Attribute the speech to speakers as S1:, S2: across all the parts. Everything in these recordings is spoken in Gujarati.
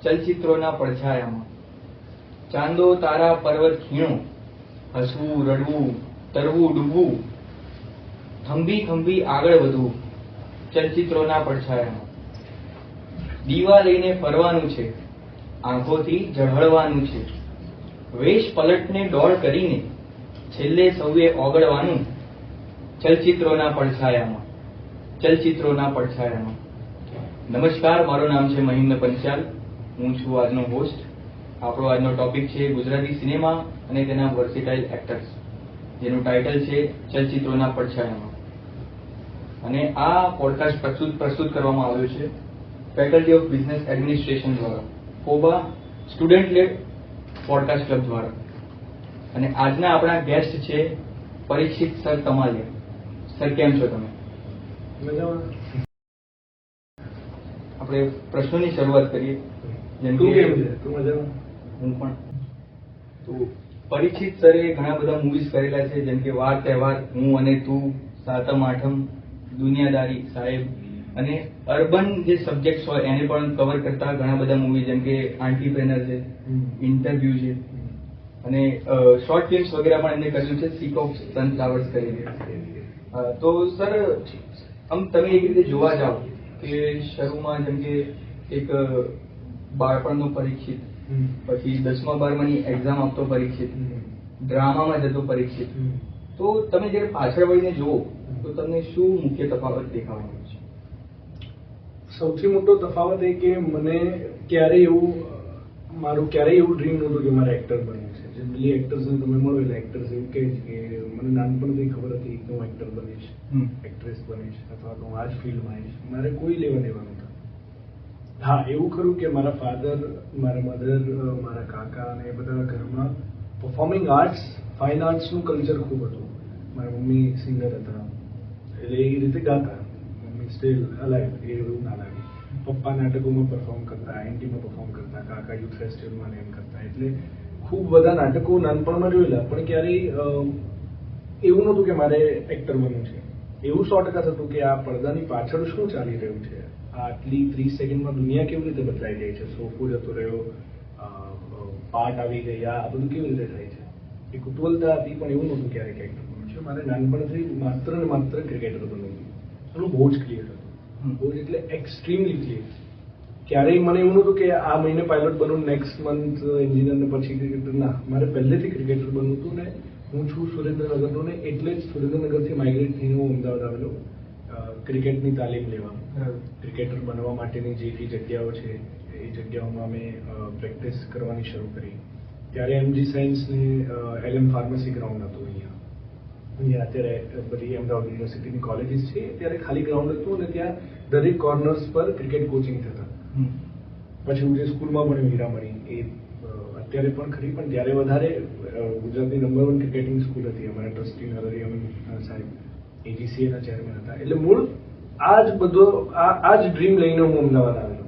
S1: ચલચિત્રોના પડછાયામાં ચાંદો તારા પર્વત ખીણો, હસવું રડવું તરવું ડૂબવું, થંભી થંભી આગળ વધવું. ચલચિત્રોના પડછાયામાં દીવા લઈને ફરવાનું છે, આંખોથી ઝળહળવાનું છે, વેશ પલટને દોડ કરીને છેલ્લે સૌએ ઓગળવાનું. ચલચિત્રોના પડછાયામાં ચલચિત્રોના પડછાયામાં. નમસ્કાર, મારું નામ છે મહિન્દ્ર પંચાલ. હું છું આજનો હોસ્ટ. આપણો આજનો ટોપિક છે ગુજરાતી સિનેમા અને તેના વર્સેટાઇલ એક્ટર્સ, જેનું ટાઇટલ છે ચલચિત્રોના પડછાયામાં. અને આ પોડકાસ્ટ પ્રસ્તુત કરવામાં આવ્યો છે ફેકલ્ટી ઓફ બિઝનેસ એડમિનિસ્ટ્રેશન દ્વારા, ફોબા સ્ટુડન્ટ લેડ પોડકાસ્ટ ક્લબ દ્વારા. અને આજના આપણા ગેસ્ટ છે પરીક્ષિત સર તમાલિયા. સર, કેમ છો તમે? આપણે પ્રશ્નોની શરૂઆત કરીએ. જેમ કે હું પણ તો પરીક્ષિત સરે ઘણા બધા મૂવીઝ કરેલા છે, જેમ કે વાર તહેવાર, હું અને તું, સાતમ આઠમ, દુનિયાદારી, સાહેબ, અને અર્બન જે સબ્જેક્ટ્સ હોય એને પણ કવર કરતા ઘણા બધા મૂવી, જેમ કે આંટીપ્રેનર છે, ઇન્ટરવ્યુ છે, અને શોર્ટ ફિલ્મ્સ વગેરે પણ એમને કર્યું છે, સીક ઓફ સનફ્લાવર્સ કરીને. તો સર, તમે એક રીતે જોવા જાઓ કે શરૂમાં જેમ કે એક બાળપણનો પરીક્ષિત, પછી 10મા 12માની એક્ઝામ આપતો પરીક્ષિત, ડ્રામામાં જતો પરીક્ષિત, તો તમે જયારે પાછળ વળીને જુઓ તો તમને શું મુખ્ય તફાવત દેખાવાનો છે?
S2: સૌથી મોટો તફાવત એ કે મને મારું ક્યારેય એવું ડ્રીમ નહોતું કે મારે એક્ટર બનવું છે. જનરલી એક્ટર્સને તમે મળો એટલે એક્ટર્સ એવું કહે છે કે મને નાનપણથી ખબર હતી કે હું એક્ટર બનીશ, એક્ટ્રેસ બનીશ, અથવા તો હું આ જ ફિલ્ડમાં આવીશ. મારે કોઈ લેવા દેવા નહોતા. હા, એવું ખરું કે મારા ફાધર, મારા મધર, મારા કાકા અને એ બધા ઘરમાં પરફોર્મિંગ આર્ટ્સ, ફાઇન આર્ટ્સનું કલ્ચર ખૂબ હતું. મારા મમ્મી સિંગર હતા, એટલે એ રીતે ગાતા. મમ્મી સ્ટીલ અલાઇવ, એ એવું ના લાગે. પપ્પા નાટકોમાં પરફોર્મ કરતા, એનટીમાં પરફોર્મ કરતા, કાકા યુથ ફેસ્ટિવલમાં એમ કરતા. એટલે ખૂબ બધા નાટકો નાનપણમાં જોયેલા, પણ ક્યારેય એવું નહોતું કે મારે એક્ટર બનવું છે. એવું 100% હતું કે આ પડદાની પાછળ શું ચાલી રહ્યું છે, આટલી 30 સેકન્ડમાં દુનિયા કેવી રીતે બદલાઈ ગઈ છે, સોફો જતો રહ્યો, પાર્ટ આવી ગઈ, આ બધું કેવી રીતે થાય છે. એ કુતૂહલતા હતી, પણ એવું નહોતું ક્યારેક એક્ટર બનવું છે. મારે નાનપણથી માત્ર ને માત્ર ક્રિકેટર બનવું હતું. એનું બહુ જ ક્લિયર હતું, બહુ જ એટલે એક્સ્ટ્રીમલી ક્લિયર. ક્યારેય મને એવું નહોતું કે આ મહિને પાયલોટ બનવું, નેક્સ્ટ મંથ એન્જિનિયર ને પછી ક્રિકેટર. ના, મારે પહેલેથી ક્રિકેટર બનવું હતું. ને હું છું સુરેન્દ્રનગરનો, ને એટલે જ સુરેન્દ્રનગરથી માઇગ્રેટ થઈને હું અમદાવાદ આવેલો ક્રિકેટની તાલીમ લેવા. ક્રિકેટર બનવા માટેની જે જગ્યાઓ છે એ જગ્યાઓમાં મેં પ્રેક્ટિસ કરવાની શરૂ કરી. ત્યારે એમજી સાયન્સ ને એલએમ ફાર્મસી ગ્રાઉન્ડ હતું અહીંયા અત્યારે બધી અમદાવાદ યુનિવર્સિટીની કોલેજીસ છે, ત્યારે ખાલી ગ્રાઉન્ડ હતું અને ત્યાં દરેક કોર્નર્સ પર ક્રિકેટ કોચિંગ થતા. પછી હું જે સ્કૂલમાં ભણ્યો હીરામણી, એ અત્યારે પણ ખરી, પણ ત્યારે વધારે ગુજરાતની નંબર 1 ક્રિકેટિંગ સ્કૂલ હતી. અમારા ટ્રસ્ટી નરહરિયમ સાહેબ એજીસીએના ચેરમેન હતા. એટલે મૂળ આ જ ડ્રીમ લઈને હું અમદાવાદ આવેલો.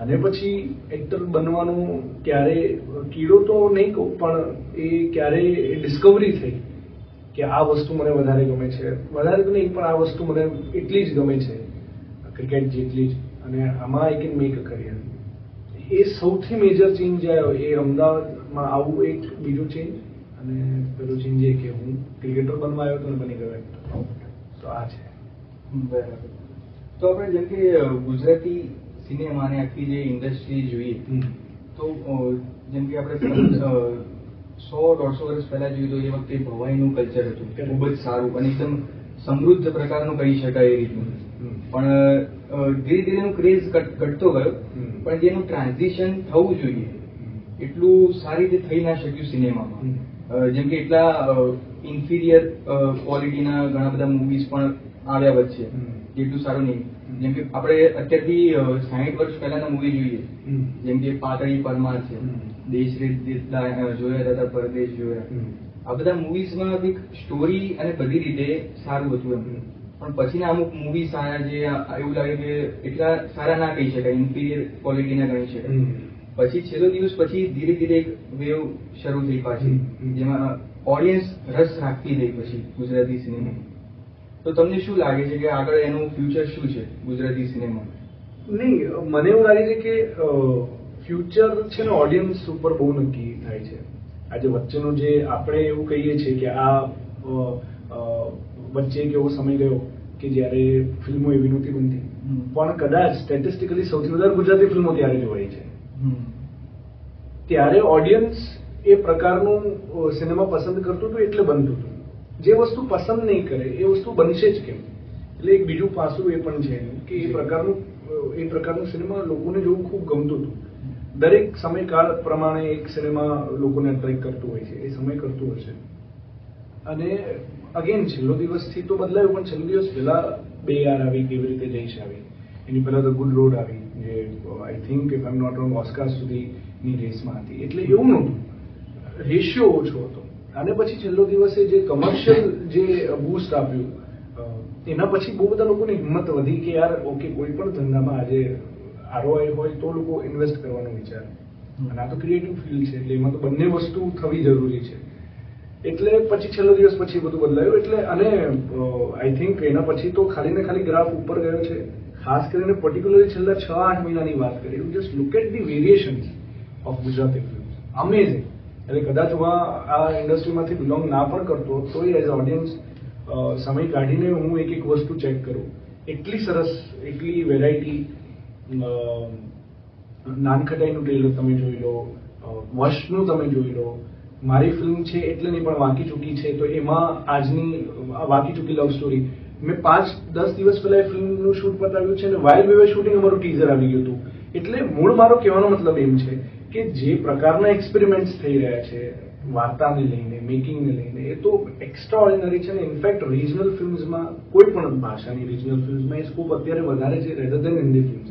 S2: અને પછી એક્ટર બનવાનું ક્યારે કીડો તો નહીં કહું, પણ એ ક્યારે ડિસ્કવરી થઈ કે આ વસ્તુ મને વધારે ગમે છે. વધારે તો નહીં, પણ આ વસ્તુ મને એટલી જ ગમે છે ક્રિકેટ જેટલી જ, અને આમાં I can make a career. એ સૌથી મેજર ચેન્જ આવ્યો એ અમદાવાદમાં આવું એક બીજો ચેન્જ. અને પેલો ચેન્જ એ કે હું ક્રિકેટર બનવા આવ્યો હતો અને બની ગયો એક્ટર. તો આ છે.
S1: બરાબર. તો આપણે જેમ કે ગુજરાતી સિનેમા અને આખી જે ઇન્ડસ્ટ્રી જોઈએ તો જેમ કે આપણે 100-150 વર્ષ પહેલા જોઈએ તો એ વખતે ભવાઈનું કલ્ચર હતું, ખૂબ જ સારું અને એકદમ સમૃદ્ધ પ્રકારનું કહી શકાય એ રીતનું. પણ ધીરે ધીરે એનું ક્રેઝ ઘટતો ગયો, પણ જેનું ટ્રાન્ઝિશન થવું જોઈએ એટલું સારી રીતે થઈ ના શક્યું સિનેમામાં. જેમ કે એટલા ઇન્ફિરિયર ક્વોલિટીના ઘણા બધા મૂવીઝ પણ આવ્યા વચ્ચે, જેટલું સારું નહીં. જેમ કે આપણે અત્યારથી 60 વર્ષ પહેલાના મૂવી જોઈએ, જેમ કે પાતળી પરમાર છે, દેશ જોયા હતા, પરદેશ જોયા, આ બધા મૂવીઝમાં કંઈક સ્ટોરી અને બધી રીતે સારું હતું એમ. પણ પછીના અમુક મૂવીઝ આયા જે એવું લાગે કે એટલા સારા ના કહી શકાય, ઇન્ફિરિયર ક્વોલિટીના ગણી શકાય. પછી છેલ્લો દિવસ પછી ધીરે ધીરે એક વેવ શરૂ થઈ પાછી, જેમાં ઓડિયન્સ રસ રાખતી થઈ પછી ગુજરાતી સિનેમા. તો તમને શું લાગે છે કે આગળ એનું ફ્યુચર શું છે ગુજરાતી સિનેમા?
S2: નહીં, મને એવું લાગે છે કે ફ્યુચર છે ને ઓડિયન્સ ઉપર બહુ નક્કી થાય છે. આજે વચ્ચેનો જે આપણે એવું કહીએ છીએ કે આ વચ્ચે એક એવો સમય ગયો કે જ્યારે ફિલ્મો એવી નહોતી બનતી, પણ કદાચ સ્ટેટિસ્ટિકલી સૌથી વધારે ગુજરાતી ફિલ્મો ત્યારે જોવાઈ છે. ત્યારે ઓડિયન્સ એ પ્રકારનું સિનેમા પસંદ કરતું હતું એટલે બનતું હતું. જે વસ્તુ પસંદ નહીં કરે એ વસ્તુ બનશે જ કેમ? એટલે એક બીજું પાસું એ પણ છે કે એ પ્રકારનું સિનેમા લોકોને જોવું ખૂબ ગમતું હતું. દરેક સમયકાળ પ્રમાણે એક સિનેમા લોકોને અટ્રેક્ટ કરતું હોય છે, એ સમય કરતું હશે. અને અગેન છેલ્લો દિવસથી તો બદલાયું, પણ છેલ્લો દિવસ પહેલા 2 યાર આવી, કેવી રીતે જઈશ આવી, એની પહેલા તો ગુડ રોડ આવી, જે I think if I am not wrong Oscar સુધીની રેસમાં હતી. એટલે એવું નહોતું, રેશિયો ઓછો હતો. અને પછી છેલ્લો દિવસે જે કમર્શિયલ જે બૂસ્ટ આપ્યું, એના પછી બહુ બધા લોકોની હિંમત વધી કે યાર ઓકે, કોઈ પણ ધંધામાં આજે ROI હોય તો લોકો ઇન્વેસ્ટ કરવાનો વિચાર. અને આ તો ક્રિએટિવ ફિલ્ડ છે એટલે એમાં તો બંને વસ્તુ થવી જરૂરી છે. એટલે પછી છેલ્લો દિવસ પછી બધું બદલાયું. એટલે અને આઈ થિંક એના પછી તો ખાલી ને ખાલી ગ્રાફ ઉપર ગયો છે. ખાસ કરીને પર્ટિક્યુલરલી છેલ્લા 6-8 મહિનાની વાત કરીએ, you just look at the variations of Gujarati films. Amazing. એટલે કદાચ હું આ ઇન્ડસ્ટ્રીમાંથી બિલોંગ ના પણ કરતો તો એઝ ઓડિયન્સ સમય કાઢીને હું એક વસ્તુ ચેક કરું. એટલી સરસ, એટલી વેરાયટી. નાનખટાઈનું ટ્રેલર તમે જોઈ લો, વશનું તમે જોઈ લો. મારી ફિલ્મ છે એટલે નહીં, પણ વાકી ચૂકી છે તો એમાં આજની વાકી ચૂકી લવ સ્ટોરી, મેં 5-10 દિવસ પહેલા એ ફિલ્મનું શૂટ પતાવ્યું છે અને વાઇલ વી વર શૂટિંગ અમારું ટીઝર આવી ગયું હતું. એટલે મૂળ મારો કહેવાનો મતલબ એમ છે કે જે પ્રકારના એક્સપેરિમેન્ટ્સ થઈ રહ્યા છે વાર્તાને લઈને, મેકિંગને લઈને, એ તો એક્સ્ટ્રા ઓર્ડિનરી છે. ને ઇનફેક્ટ રિજનલ ફિલ્મ્સમાં, કોઈ પણ ભાષાની રિજનલ ફિલ્મ્સમાં એ સ્કોપ અત્યારે વધારે છે રેધર દેન હિન્દી ફિલ્મ્સ.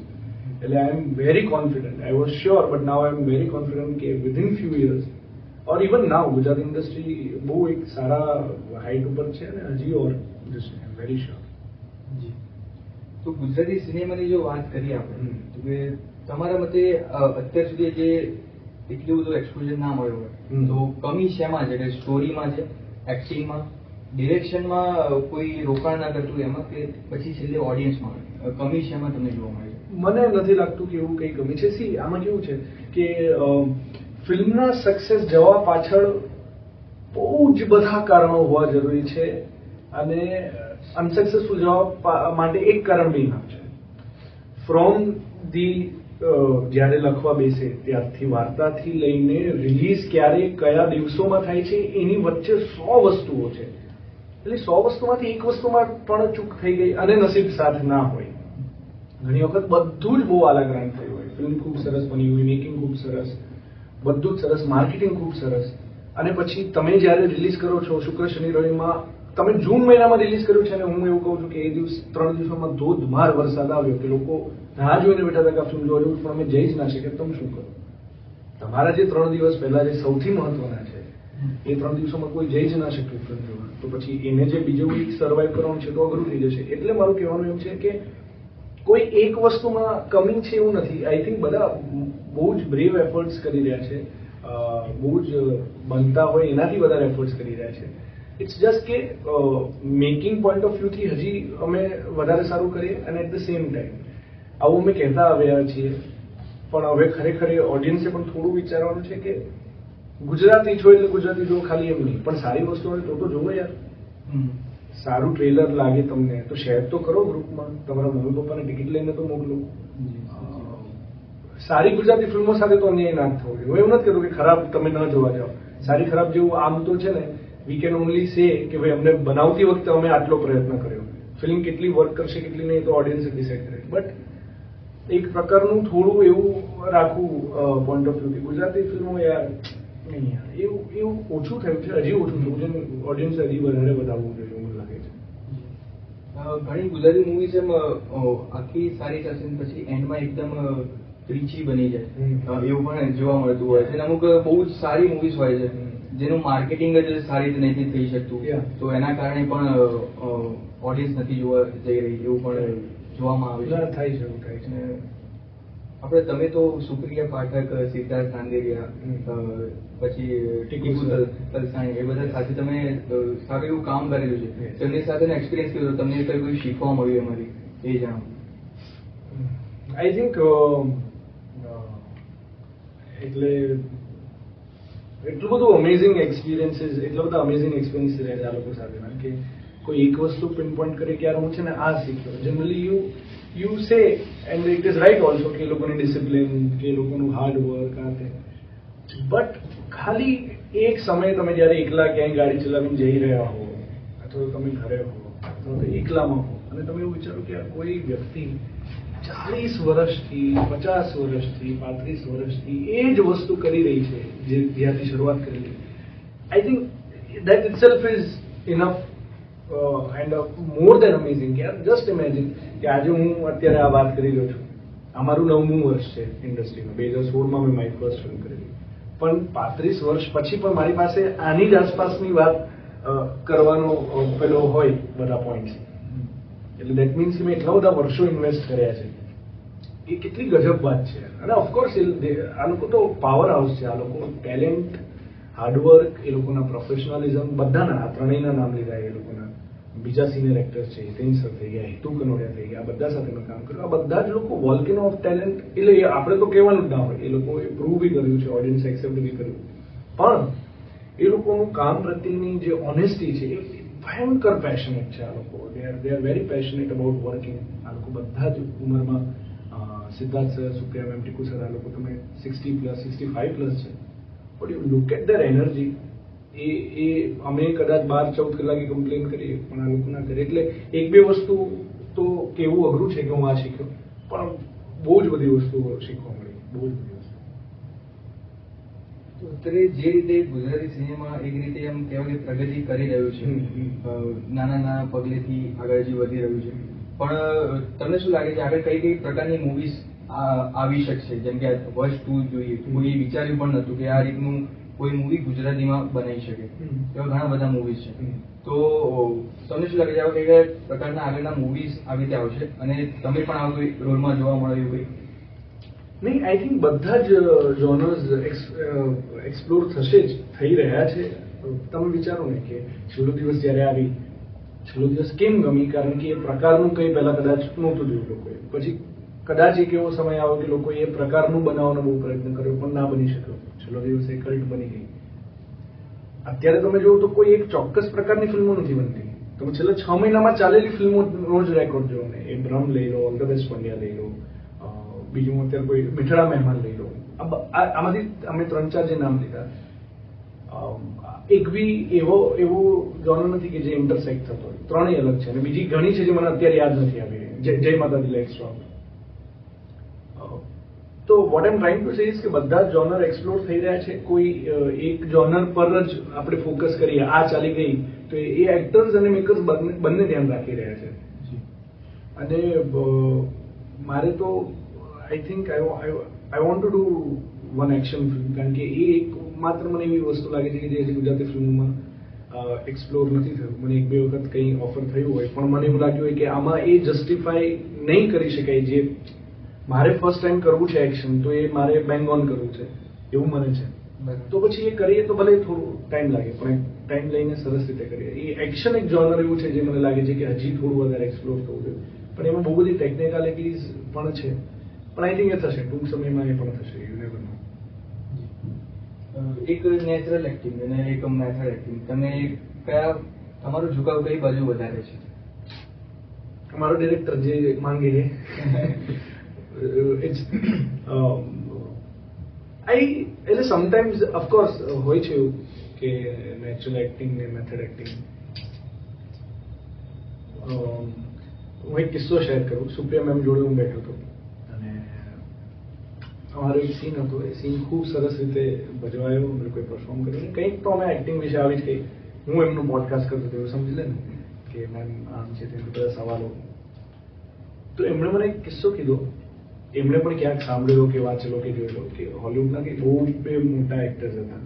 S2: એટલે I am very confident. I was sure but now I am very confident કે within few years or even now Gujarati industry બહુ એક સારા હાઈટ ઉપર છે અને હજી ઓર just I am very sure.
S1: જી. તો ગુજરાતી સિનેમાની જો વાત કરીએ આપણે, તો કે તમારા મતે અત્યાર સુધી જે એટલું બધું એક્સપોઝર ના મળ્યું હોય તો કમી શેમાં છે? કે સ્ટોરીમાં છે, એક્ટિંગમાં, ડિરેક્શનમાં કોઈ રોકાણ ના કરતું એમાં, કે પછી છેલ્લે ઓડિયન્સમાં કમી શેમાં તમને જોવા મળે છે?
S2: મને નથી લાગતું કે એવું કંઈ કમી છે. સી, આમાં કેવું છે કે ફિલ્મના સક્સેસ જવા પાછળ બહુ જ બધા કારણો હોવા જરૂરી છે અને અનસક્સેસફુલ જવા માટે એક કારણ બી ના છે. ફ્રોમ ધી જ્યારે લખવા બેસે ત્યારથી, વાર્તાથી લઈને રિલીઝ ક્યારે, કયા દિવસોમાં થાય છે, એની વચ્ચે 100 વસ્તુઓ છે. એટલે 100 વસ્તુમાંથી એક વસ્તુમાં પણ ચૂક થઈ ગઈ અને નસીબ સાથ ના હોય. ઘણી વખત બધું જ બહુ આલાગ્રાંત થયું હોય, ફિલ્મ ખૂબ સરસ બની હોય, મેકિંગ ખૂબ સરસ, બધું જ સરસ, માર્કેટિંગ ખૂબ સરસ, અને પછી તમે જ્યારે રિલીઝ કરો છો શુક્ર શનિ રવિમાં, તમે જૂન મહિનામાં રિલીઝ કર્યું છે અને હું એવું કહું છું કે એ 3 દિવસોમાં ધોધમાર વરસાદ આવ્યો કે લોકો રાહ જોઈને બેઠા હતા કે આ ફિલ્મ જોવા જવું, પણ અમે જઈ જ ના શકીએ. તમે શું કરો? તમારા જે 3 દિવસ પહેલા જે સૌથી મહત્વના છે એ 3 દિવસોમાં કોઈ જઈ જ ના શક્યું ફિલ્મ જોવા, તો પછી એને જે બીજું વીક સર્વાઈવ કરવાનું છે તો અઘરું થઈ જશે. એટલે મારું કહેવાનું એમ છે કે કોઈ એક વસ્તુમાં કમી છે એવું નથી. આઈ થિંક બધા બહુ જ બ્રેવ એફર્ટ્સ કરી રહ્યા છે, બહુ જ બનતા હોય એનાથી વધારે એફર્ટ્સ કરી રહ્યા છે. ઇટ્સ જસ્ટ કે મેકિંગ પોઈન્ટ ઓફ વ્યૂથી હજી અમે વધારે સારું કરીએ અને એટ ધ સેમ ટાઈમ આવું અમે કહેતા આવ્યા છીએ, પણ હવે ખરેખર ઓડિયન્સે પણ થોડું વિચારવાનું છે કે ગુજરાતી છો એટલે ગુજરાતી જો ખાલી એમ નહીં, પણ સારી વસ્તુ હોય તો જોવો યાર. સારું ટ્રેલર લાગે તમને તો શેર તો કરો ગ્રુપમાં, તમારા મમ્મી પપ્પાને ટિકિટ લઈને તો મોકલો. સારી ગુજરાતી ફિલ્મો સાથે તો અન્યાય ના થવો જોઈએ. હું એવું નથી કહેતો કે ખરાબ તમે ન જોવા જાઓ, સારી ખરાબ જેવું આમ તો છે ને, વી કેન ઓનલી સે કે ભાઈ અમને બનાવતી વખતે અમે આટલો પ્રયત્ન કર્યો. ફિલ્મ કેટલી વર્ક કરશે કેટલી નહીં તો ઓડિયન્સે ડિસાઇડ કરે. બટ એક પ્રકારનું થોડું એવું રાખવું પોઈન્ટ ઓફ વ્યૂથી, ગુજરાતી ફિલ્મો યાર નહીં યાર, એવું ઓછું થયું છે, હજી ઓછું થયું છે. ઓડિયન્સે હજી વધારે વધારવું જોઈએ એવું મને લાગે છે.
S1: ઘણી ગુજરાતી મૂવીઝ એમ આખી સારી થશે પછી એન્ડમાં એકદમ ત્રીચી બની જાય એવું પણ જોવા મળતું હોય છે. અમુક બહુ જ સારી મૂવીઝ હોય છે જેનું માર્કેટિંગ જ સારી રીતે નથી થઈ શકતું, તો એના કારણે પણ ઓડિયન્સ નથી જોવા જઈ રહી એવું પણ જોવામાં આવે છે.
S2: થાય છે, એવું થાય છે.
S1: આપણે તમે તો સુપ્રિયા પાઠક, સિદ્ધાર્થ રાંદેરિયા, પછી ટીકુ તલસાણી, એ બધા સાથે તમે સારું એવું કામ કરેલું છે. તેમની સાથેનો એક્સપિરિયન્સ કેવો, તમને કોઈ શીખવા મળ્યું અમારી એ જણાવો.
S2: આઈ થિંક એટલે એટલું બધું અમેઝિંગ એક્સપિરિયન્સીસ રહ્યા છે આ લોકો સાથેના કે કોઈ એક વસ્તુ પિન પોઈન્ટ કરે કે યાર હું છે ને આ શીખ્યો. Generally you say and it is right also કે એ લોકોની ડિસિપ્લિન કે એ લોકોનું હાર્ડ વર્ક આ તે, બટ ખાલી એક સમયે તમે જ્યારે એકલા ક્યાંય ગાડી ચલાવીને જઈ રહ્યા હો અથવા તમે ઘરે હો અથવા તો એકલામાં હો અને તમે એવું વિચારો કે કોઈ વ્યક્તિ 40 વર્ષથી 50 વર્ષથી 35 વર્ષથી એ જ વસ્તુ કરી રહી છે જે જ્યાંથી શરૂઆત કરેલી. I think that itself is enough and more than amazing. કે જસ્ટ ઇમેજિન કે આજે હું અત્યારે આ વાત કરી રહ્યો છું, અમારું 9મું વર્ષ છે ઇન્ડસ્ટ્રીમાં. 2016માં મેં મારી ફર્સ્ટ ફિલ્મ કરેલી, પણ 35 વર્ષ પછી પણ મારી પાસે આની જ આસપાસની વાત કરવાનો પેલો હોય બધા પોઈન્ટ્સ. એટલે દેટ મીન્સ કે મેં એટલા બધા વર્ષો ઇન્વેસ્ટ કર્યા છે. એ કેટલી ગજબ વાત છે. અને ઓફકોર્સ આ લોકો તો પાવર હાઉસ છે. આ લોકો ટેલેન્ટ, હાર્ડવર્ક, એ લોકોના પ્રોફેશનલિઝમ બધાના, આ ત્રણેયના નામ લીધા. એ લોકોના બીજા સિનિયર એક્ટર્સ છે, હિતેન સર થઈ ગયા, હિતુ કનોડિયા થઈ ગયા, આ બધા સાથે મેં કામ કર્યું. આ બધા જ લોકો વોલ્કેનો ઓફ ટેલેન્ટ, એટલે આપણે તો કહેવાનું જ ના હોય, એ લોકોએ પ્રૂવ બી કર્યું છે, ઓડિયન્સ એક્સેપ્ટ બી કર્યું. પણ એ લોકોનું કામ પ્રત્યેની જે ઓનેસ્ટી છે એ ભયંકર પેશનેટ છે. આ લોકો they are very passionate about working. આ લોકો બધા જ ઉંમરમાં, Siddharth sir, Supriya ma'am, Tiku sir, આ લોકો તમે 60+, 65+ છે. But you look at their energy. એ અમે કદાચ 12-14 કલાકે કમ્પ્લેન કરીએ પણ આ લોકો ના કરે. એટલે એક બે વસ્તુ તો કેવું અઘરું છે કે હું આ શીખ્યો, પણ બહુ જ બધી વસ્તુઓ શીખવા મળી, બહુ જ બધી વસ્તુ.
S1: અત્યારે જે રીતે ગુજરાતી સિનેમા એક રીતે એમ કહેવાય કે પ્રગતિ કરી રહ્યું છે, નાના નાના પગલેથી આગળ જે વધી રહ્યું છે, પણ તમને શું લાગે છે આગળ કઈ કઈ પ્રકારની મૂવીઝ આવી શકશે? જેમ કે વર્ષ 2 જોઈએ, કોઈ વિચાર્યું પણ નહોતું કે આ રીતનું કોઈ મૂવી ગુજરાતીમાં બનાવી શકે. એવા ઘણા બધા મૂવીઝ છે. તો તમને શું લાગે છે આવા કઈ કયા પ્રકારના આગળના મૂવીઝ આવી રીતે આવશે અને તમે પણ આ કોઈ રોલમાં જોવા મળે એવું કંઈ?
S2: નહીં, આઈ થિંક બધા જ જોનર્સ એક્સપ્લોર થશે જ, થઈ રહ્યા છે. તમે વિચારો ને કે છેલ્લો દિવસ જ્યારે આવી, છેલ્લો દિવસ કેમ ગમી? કારણ કે એ પ્રકારનું કંઈ પહેલા કદાચ નહોતું જોયું લોકોએ. પછી કદાચ એક એવો સમય આવ્યો કે લોકોએ એ પ્રકારનું બનાવવાનો બહુ પ્રયત્ન કર્યો પણ ના બની શક્યો. છેલ્લો દિવસ એ કલ્ટ બની ગઈ. અત્યારે તમે જોવો તો કોઈ એક ચોક્કસ પ્રકારની ફિલ્મો નથી બનતી. તમે છેલ્લા 6 મહિનામાં ચાલેલી ફિલ્મોનો જ રેકોર્ડ જોવો ને. એ બ્રહ્મ લઈ લો, ઓલ ધ બેસ્ટ પંડ્યા લઈ લો, બીજું અત્યારે કોઈ મીઠડા મહેમાન લઈ લો. આમાંથી અમે 3-4 જે નામ લીધા, એક બી એવો જોનર નથી કે જે ઇન્ટરસેક્ટ થતો હોય. ત્રણેય અલગ છે. અને બીજી ઘણી છે જે મને અત્યારે યાદ નથી આવી રહી. જય માતાજી, લેટ્સ રોક. તો what I M trying to say is કે બધા જોનર એક્સપ્લોર થઈ રહ્યા છે. કોઈ એક જોનર પર જ આપણે ફોકસ કરીએ, આ ચાલી ગઈ તો એ એક્ટર્સ અને મેકર્સ બંને ધ્યાન રાખી રહ્યા છે. અને મારે તો I think I want to do one action film. કારણ કે એ એક માત્ર મને એવી વસ્તુ લાગે છે કે જે ગુજરાતી ફિલ્મોમાં એક્સપ્લોર નથી થયું. મને 1-2 વખત કંઈ ઓફર થયું હોય પણ મને એવું લાગ્યું હોય કે આમાં એ જસ્ટિફાઈ નહીં કરી શકાય. જે મારે ફર્સ્ટ ટાઈમ કરવું છે એક્શન, તો એ મારે બેંગ ઓન કરવું છે એવું મને છે. તો પછી એ કરીએ તો ભલે થોડું ટાઈમ લાગે પણ ટાઈમ લઈને સરસ રીતે કરીએ. એ એક્શન એક જોનર એવું છે જે મને લાગે છે કે હજી થોડું વધારે એક્સપ્લોર થવું જોઈએ. પણ એમાં બહુ બધી ટેકનિકાલિટીઝ પણ છે. પણ આઈ થિંક એ થશે, ટૂંક સમયમાં એ પણ થશે. યુ નેવર નો.
S1: એક નેચરલ એક્ટિંગ અને એક મેથડ એક્ટિંગ, તમે કયા, તમારો ઝુકાવ કઈ બાજુ વધારે છે?
S2: અમારો ડિરેક્ટર જે માંગે છે. એટલે સમટાઈમ્સ ઓફકોર્સ હોય છે એવું કે નેચરલ એક્ટિંગ ને મેથડ એક્ટિંગ. હું એક કિસ્સો શેર કરું. સુપ્રિયા મેમ જોડે હું બેઠો હતો અને અમારો એક સીન હતો. એ સીન ખૂબ સરસ રીતે ભજવાયો, અમે લોકોએ પરફોર્મ કર્યું. કંઈક તો અમે એક્ટિંગ વિશે આવી જ કંઈ, હું એમનું પોડકાસ્ટ કરતો હતો એવું સમજી લે ને કે મેમ આમ છે તે બધા સવાલો. તો એમણે મને એક કિસ્સો કીધો. એમણે પણ ક્યાંક સાંભળેલો કે વાંચેલો કે જોયેલો કે હોલિવૂડના કે બહુ બે મોટા એક્ટર્સ હતા,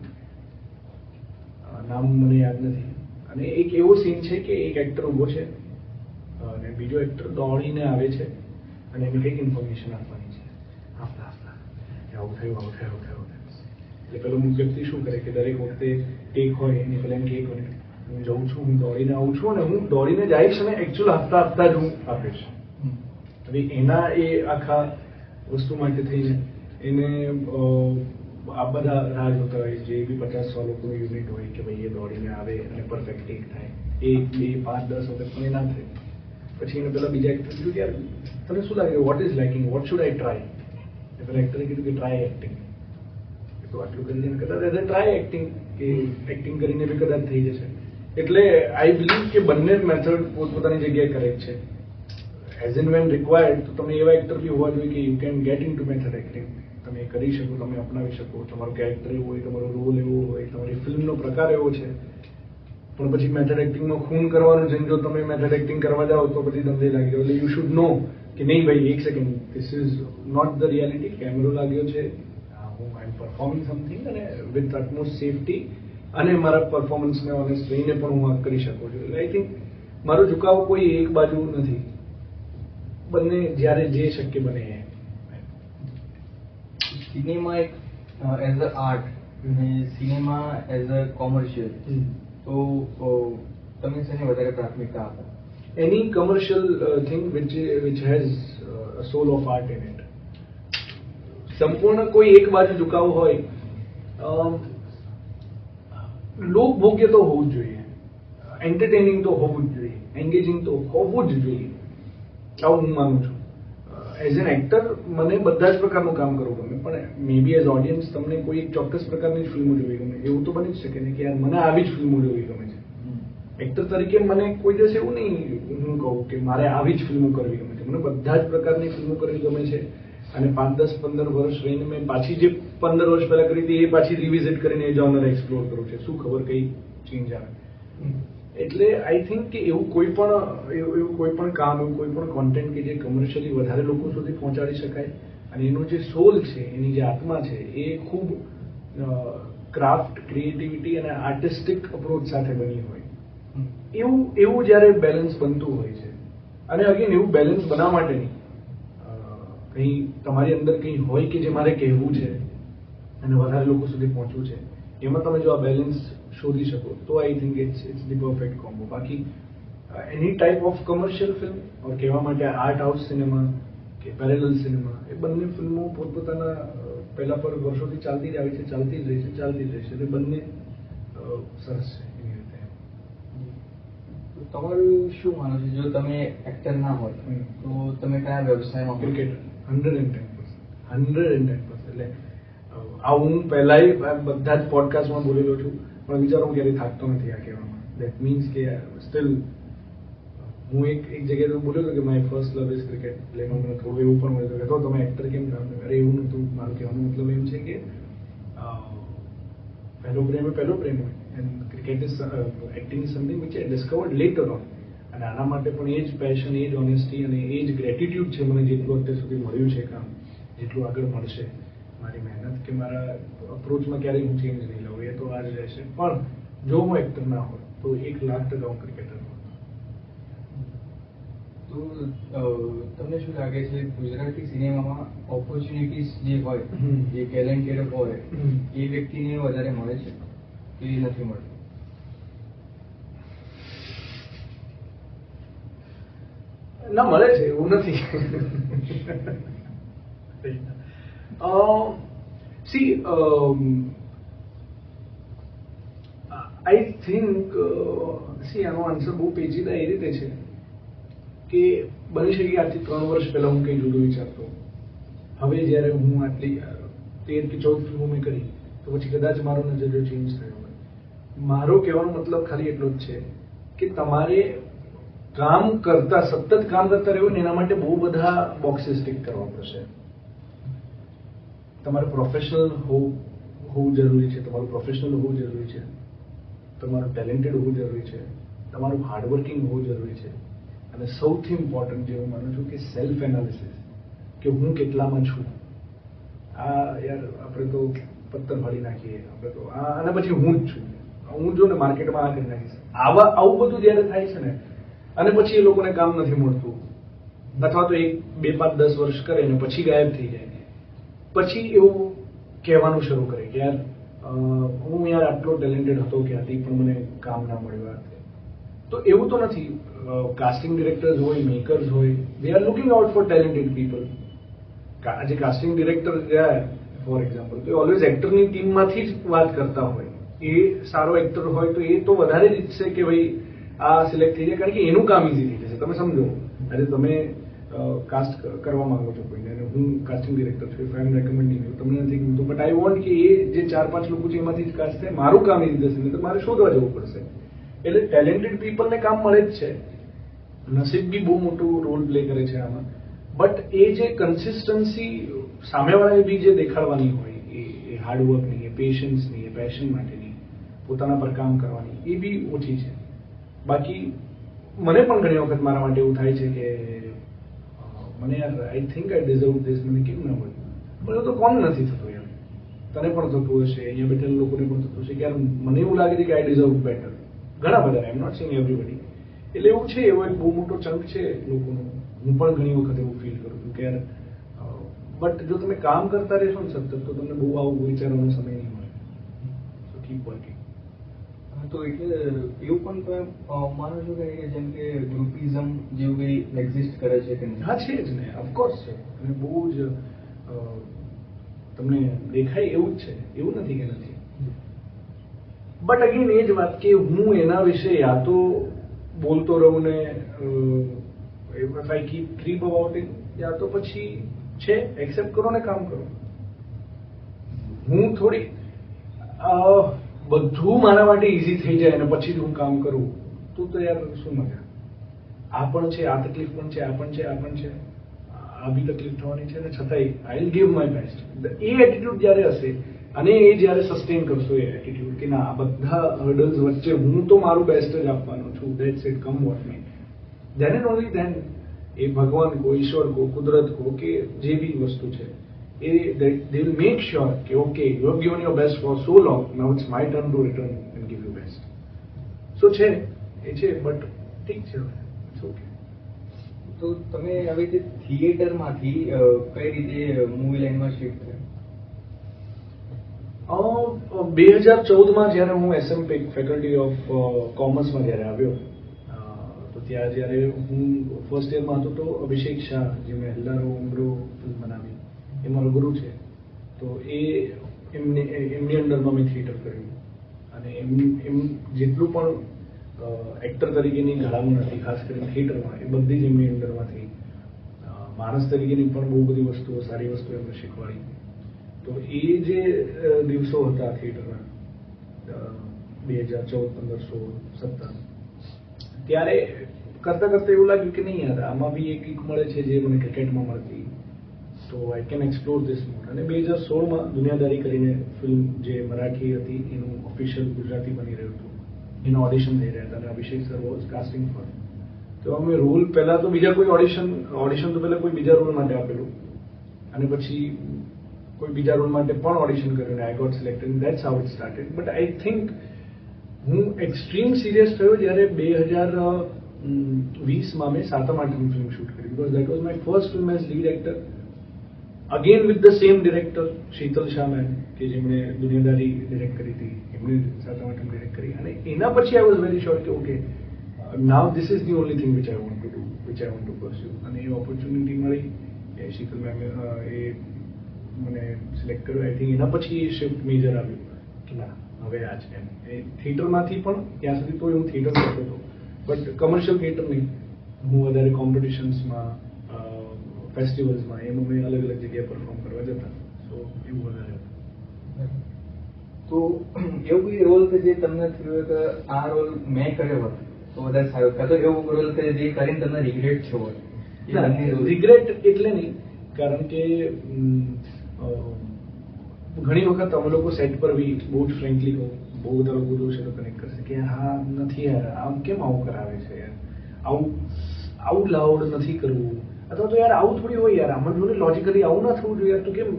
S2: નામ મને યાદ નથી. અને એક એવો સીન છે કે એક એક્ટર ઊભો છે અને બીજો એક્ટર દોડીને આવે છે અને એને કંઈક ઇન્ફોર્મેશન આપવાની છે. આપતા આવું થયું. એટલે પેલો વ્યક્તિ શું કરે કે દરેક વખતે ટેક હોય એની પેલા એમ કે હું જઉં છું, હું દોડીને આવું છું અને હું દોડીને જઈશ અને એકચ્યુઅલ આપતા જ હું આપીશ. હવે એના એ આખા વસ્તુ માટે થઈને એને આ બધા રાહ જોતા હોય, જે બી 50-100 લોકોનું યુનિટ હોય કે ભાઈ એ દોડીને આવે અને પરફેક્ટ ટેક થાય, 1, 2, 5, 10 વખત પણ એ ના થાય. પછી એને પેલા બીજા એક્ટર કીધું કે યાર તને શું લાગે, what is liking, what should I try? પેલા એક્ટરે કીધું કે ટ્રાય એક્ટિંગ. તો આટલું કરીને કદાચ એઝ ટ્રાય એક્ટિંગ, કે એક્ટિંગ કરીને બી કદાચ થઈ જશે. એટલે આઈ બિલીવ કે બંને મેથડ પોતપોતાની જગ્યાએ કરેક્ટ છે. એઝ એન્ડ વેન રિક્વાયર્ડ તો તમે એવા એક્ટર બી હોવા જોઈએ કે you can get into method acting. તમે કરી શકો, તમે અપનાવી શકો, તમારું કેરેક્ટર એવું હોય, તમારો રોલ એવો હોય, તમારી ફિલ્મનો પ્રકાર એવો છે. પણ પછી મેથડ એક્ટિંગમાં ખૂન કરવાનું છે, જો તમે મેથડ એક્ટિંગ કરવા જાઓ તો પછી તમને લાગી જાય. એટલે યુ શુડ નો કે નહીં ભાઈ એક second, this is not the reality. કેમેરો લાગ્યો છે, હું આઈ એમ પરફોર્મિંગ સમથિંગ, અને વિથ અટમોસ્ટ સેફટી અને મારા પરફોર્મન્સને ઓનેસ્ટ રહીને પણ હું આ કરી શકું છું. એટલે આઈ થિંક મારો ઝુકાવ કોઈ એક બાજુ નથી, બંને જ્યારે જે શક્ય બને એ.
S1: સિનેમા એક એઝ અ આર્ટ અને સિનેમા એઝ અ કોમર્શિયલ, તો તમે શેને વધારે પ્રાથમિકતા આપો?
S2: Any commercial thing which has a soul of art in it. સંપૂર્ણ કોઈ એક બાજુ ઝુકાવ હોય, લોકભોગ્ય તો હોવું જ જોઈએ, એન્ટરટેનિંગ તો હોવું જ જોઈએ, એન્ગેજિંગ તો હોવું જ જોઈએ, આવું હું માનું છું. એઝ એન એક્ટર મને બધા જ પ્રકારનું કામ કરવું ગમે, પણ મે બી એઝ ઓડિયન્સ તમને કોઈ એક ચોક્કસ પ્રકારની જ ફિલ્મો જોવી ગમે, એવું તો બની જ શકે ને કે યાર મને આવી જ ફિલ્મો જોવી ગમે છે. એક્ટર તરીકે મને કોઈ દિવસ એવું નહીં હું કહું કે મારે આવી જ ફિલ્મો કરવી ગમે છે. મને બધા જ પ્રકારની ફિલ્મો કરવી ગમે છે, અને 5, 10, 15 વર્ષ રહીને મેં પાછી જે 15 વર્ષ પહેલા કરી હતી એ પાછી રિવિઝિટ કરીને એ જોનર એક્સપ્લોર કરું છું. શું ખબર કઈ ચેન્જ આવે. એટલે આઈ થિંક કે એવું કોઈ પણ કામ, એવું કોઈ પણ કોન્ટેન્ટ કે જે કમર્શિયલી વધારે લોકો સુધી પહોંચાડી શકાય અને એનો જે સોલ છે, એની જે આત્મા છે, એ ખૂબ ક્રાફ્ટ, ક્રિએટિવિટી અને આર્ટિસ્ટિક અપ્રોચ સાથે બની હોય, એવું જ્યારે બેલેન્સ બનતું હોય છે. અને અગેન એવું બેલેન્સ બનાવવા માટે નહીં, કંઈ તમારી અંદર કંઈ હોય કે જે મારે કહેવું છે અને વધારે લોકો સુધી પહોંચવું છે, એમાં તમે જો આ બેલેન્સ શોધી શકો તો I think it's the perfect combo. બાકી any type of commercial film or કહેવા માટે આર્ટ હાઉસ સિનેમા કે પેરેલલ સિનેમા, એ બંને ફિલ્મો પોતપોતાના પહેલા પર વર્ષોથી ચાલતી જ આવી છે, ચાલતી જ રહેશે. એટલે બંને સરસ છે એની રીતે.
S1: તમારું શું માનવું છે, જો તમે એક્ટર ના હોય તો તમે કયા વ્યવસાયમાં?
S2: ક્રિકેટર. 110%. એટલે આ હું પહેલાંય બધા જ પોડકાસ્ટમાં બોલેલો છું, પણ વિચારો હું ક્યારેય થાકતો નથી આ કહેવામાં. દેટ મીન્સ કે સ્ટીલ હું એક જગ્યાએ બોલ્યો હતો કે my first love is cricket. એટલે મને થોડું એવું પણ મળ્યું કે તો તમે એક્ટર કેમ કામ કરો? અરે એવું નહોતું. મારું કહેવાનો મતલબ એમ છે કે પહેલો પ્રેમ હોય, and cricket is acting is something which I discovered letter on. અને આના માટે પણ એ જ પેશન, એ જ ઓનેસ્ટી અને એ જ ગ્રેટિટ્યુડ છે મને, જેટલું અત્યાર સુધી મળ્યું છે કામ, જેટલું આગળ મળશે. મારી મહેનત કે મારા અપ્રોચમાં ક્યારેય હું ચેન્જ નહીં લાવું, એ તો આ જ રહેશે. પણ જો હું એક્ટર ના હોય તો 1,00,000% હું ક્રિકેટર હોત.
S1: તો તમને શું લાગે છે, ગુજરાતી સિનેમામાં ઓપોર્ચ્યુનિટીઝ જે હોય, જે ટેલેન્ટેડ હોય, એ વ્યક્તિને વધારે મળે છે કે નથી મળતું?
S2: ના, મળે છે, એવું નથી. સી આઈ થિંક આનો આન્સર બહુ પેચીદા એ રીતે છે કે બની શકે આજથી 3 વર્ષ પહેલા હું કંઈ જુદું વિચારતો, હવે જ્યારે હું આટલી 13 કે 14 ફિલ્મો મેં કરી તો પછી કદાચ મારો નજરિયો ચેન્જ થયો હોય. મારો કહેવાનો મતલબ ખાલી એટલો જ છે કે તમારે કામ કરતા, સતત કામ કરતા રહેવું ને એના માટે બહુ બધા બોક્સીસ ટિક કરવા પડશે. તમારે પ્રોફેશનલ હોવું જરૂરી છે, તમારું પ્રોફેશનલ હોવું જરૂરી છે, તમારું ટેલેન્ટેડ હોવું જરૂરી છે, તમારું હાર્ડવર્કિંગ હોવું જરૂરી છે, અને સૌથી ઇમ્પોર્ટન્ટ જે હું માનું છું કે સેલ્ફ એનાલિસિસ, કે હું કેટલામાં છું. આ યાર આપણે તો પથ્થર ફાડી નાખીએ, આપણે તો અને પછી હું જ છું, હું જો ને માર્કેટમાં આ કરી નાખીશ, આવું બધું જ્યારે થાય છે ને, અને પછી એ લોકોને કામ નથી મળતું, અથવા તો 1, 2, 5, 10 વર્ષ કરે ને પછી ગાયબ થઈ જાય, પછી એવું કહેવાનું શરૂ કરે કે યાર હું યાર આટલો ટેલેન્ટેડ હતો કે હતી પણ મને કામ ના મળ્યું. તો એવું તો નથી. કાસ્ટિંગ ડિરેક્ટર્સ હોય, મેકર્સ હોય, they are looking out for talented people. આજે કાસ્ટિંગ ડિરેક્ટર ગયા ફોર એક્ઝામ્પલ, તો ઓલવેઝ એક્ટરની ટીમમાંથી જ વાત કરતા હોય. એ સારો એક્ટર હોય તો એ તો વધારે જ ઈચ્છશે કે ભાઈ આ સિલેક્ટ થઈ જાય, કારણ કે એનું કામ ઇઝી થઈ જશે. તમે સમજો, આજે તમે કાસ્ટ કરવા માંગો છો કોઈને, અને હું કાસ્ટિંગ ડિરેક્ટર છું, ઇફ આઈ એમ રેકમેન્ડિંગ યુ, તમને નથી ગમતું, બટ આઈ વોન્ટ કે એ જે 4-5 લોકો છે એમાંથી જ કાસ્ટ થાય, મારું કામ ઇઝી થશે, નહીં તો મારે શોધવા જવું પડશે. એટલે ટેલેન્ટેડ પીપલને કામ મળે જ છે. નસીબ બી બહુ મોટું રોલ પ્લે કરે છે આમાં, બટ એ જે કન્સિસ્ટન્સી સામેવાળાએ બી જે દેખાડવાની હોય, એ હાર્ડવર્કની, એ પેશન્સની, એ પેશન માટેની, પોતાના પર કામ કરવાની, એ બી ઓછી છે. બાકી મને પણ ઘણી વખત મારા માટે એવું થાય છે કે મને યાર I think I deserve this, મને કેમ ના મળ્યું? પણ એ તો કોણ નથી થતું યાર, તને પણ થતું હશે, અહીંયા બેઠેલા લોકોને પણ થતું હશે કે યાર મને એવું લાગે છે કે આઈ ડિઝર્વ બેટર. ઘણા બધા, I am not saying everybody. એટલે એવું છે, એવો એક બહુ મોટો ચંક છે લોકોનો. હું પણ ઘણી વખત એવું ફીલ કરું છું કે યાર, બટ જો તમે કામ કરતા રહેશો ને સતત, તો તમને બહુ આવું વિચારવાનો સમય નહીં મળે. સો કીપ વર્કિંગ.
S1: તો એટલે એવું પણ તમે માનો છો કે જેમ કે ગ્રુપિઝમ જેવું કંઈ એક્ઝિસ્ટ કરે છે કે નહીં?
S2: હા, છે જ ને, ઓફકોર્સ છે. અને બહુ જ તમને દેખાય એવું જ છે, એવું નથી કે નથી. બટ અગેન એ જ વાત કે હું એના વિશે યા તો બોલતો રહું ને if I keep creep about it, યા તો પછી છે એક્સેપ્ટ કરો ને કામ કરો. હું થોડી બધું મારા માટે ઇઝી થઈ જાય અને પછી હું કામ કરું તો યાર શું મજા. આ પણ છે, આ તકલીફ પણ છે, આ પણ છે, આ પણ છે, આ બી તકલીફ થવાની છે, અને છતાંય I will give my best. A attitude જ્યારે હશે અને એ જ્યારે સસ્ટેન કરશો, એ એટીટ્યુડ કે ના, આ બધા હર્ડલ્સ વચ્ચે હું તો મારું બેસ્ટ જ આપવાનો છું, that's it, come what may, then and only then એ ભગવાન કો, ઈશ્વર કો, કુદરત કો, કે જે બી વસ્તુ છે, they will make sure કે okay, you have given your best for so long, now it's my turn to return and give you best. So છે, એ છે, બટ ઠીક છે, it's okay.
S1: તો તમે આવી રીતે થિયેટરમાંથી કઈ રીતે મૂવી લાઈનમાં શિફ્ટ થયા?
S2: 2014માં જ્યારે હું SM ફેકલ્ટી ઓફ કોમર્સમાં જ્યારે આવ્યો, તો ત્યાં જ્યારે હું ફર્સ્ટ યરમાં હતો, તો અભિષેક શાહ, જેમણે હેલ્લારો ઉમરો ફિલ્મ બનાવી, એ મારો ગુરુ છે. તો એમની અંડરમાં મેં થિયેટર કર્યું, અને એમ જેટલું પણ એક્ટર તરીકેની ઘડામણ હતી, ખાસ કરીને થિયેટરમાં, એ બધી જ એમની અંડરમાંથી. માણસ તરીકેની પણ બહુ બધી વસ્તુઓ, સારી વસ્તુઓ એમને શીખવાડી. તો એ જે દિવસો હતા થિયેટરના, 2014, 15, 16, 17, ત્યારે કરતાં કરતાં એવું લાગ્યું કે નહીં યાર, આમાં બી એક મળે છે જે મને ક્રિકેટમાં મળતી, તો આઈ કેન એક્સપ્લોર ધીસ મોર. અને 2016માં દુનિયાદારી કરીને ફિલ્મ જે મરાઠી હતી, એનું ઓફિશિયલ ગુજરાતી બની રહ્યું હતું, એના ઓડિશન થઈ રહ્યા હતા, અને અભિષેક સર વોઝ કાસ્ટિંગ ફોર. તો અમે રોલ પહેલા તો બીજા કોઈ ઓડિશન તો પહેલા કોઈ બીજા રોલ માટે આપેલું, અને પછી કોઈ બીજા રોલ માટે પણ ઓડિશન કર્યું, અને I got selected. That's how it started. But I think હું એક્સ્ટ્રીમ સિરિયસ થયો જ્યારે 2020માં મેં સાતમ આઠમ ફિલ્મ શૂટ કરી, because that was my first film as lead actor, again with the same director Shital Shah ma'am, કે જેમણે દુનિયાદારી ડિરેક્ટ કરી હતી, એમણે સાતમ આઠમ ડિરેક્ટ કરી. અને એના પછી આઈ વોઝ વેરી શ્યોર કે okay, now this is the only thing which I want to do, which I want to pursue. અને એ ઓપોર્ચ્યુનિટી મળી, એ શીતલ મેમે એ મને સિલેક્ટ કર્યો. આઈ થિંક એના પછી એ શિફ્ટ મેજર આવ્યું કે ના, હવે આ છે એમ. એ થિયેટરમાંથી પણ ત્યાં સુધી તો હું થિયેટર કરતો હતો, બટ કમર્શિયલ થિયેટર નહીં, હું વધારે કોમ્પિટિશન્સમાં, ફેસ્ટિવલ્સમાં, એમાં મેં અલગ અલગ જગ્યાએ પરફોર્મ કરવા જતા. સો એવું વધારે હતું.
S1: તો એવું કોઈ રોલ કે જે તમને થયું કે આ રોલ મેં કર્યો હોત તો વધારે સારું, કાં તો એવું રોલ કે જે કરીને તમને રિગ્રેટ થયો હોય?
S2: રિગ્રેટ એટલે નહીં, કારણ કે ઘણી વખત અમે લોકો સેટ પર બી, બહુ જ ફ્રેન્કલી કહું, બહુ બધા લોકો જોશે તો કનેક્ટ કરશે કે હા નથી યાર, આમ કેમ આવું કરાવે છે યાર, આવું લાઉડ નથી કરવું, અથવા તો યાર આવું થોડી હોય યાર, આમાં જોડે લોજિકલી આવું ના થવું જોઈએ, તો કેમ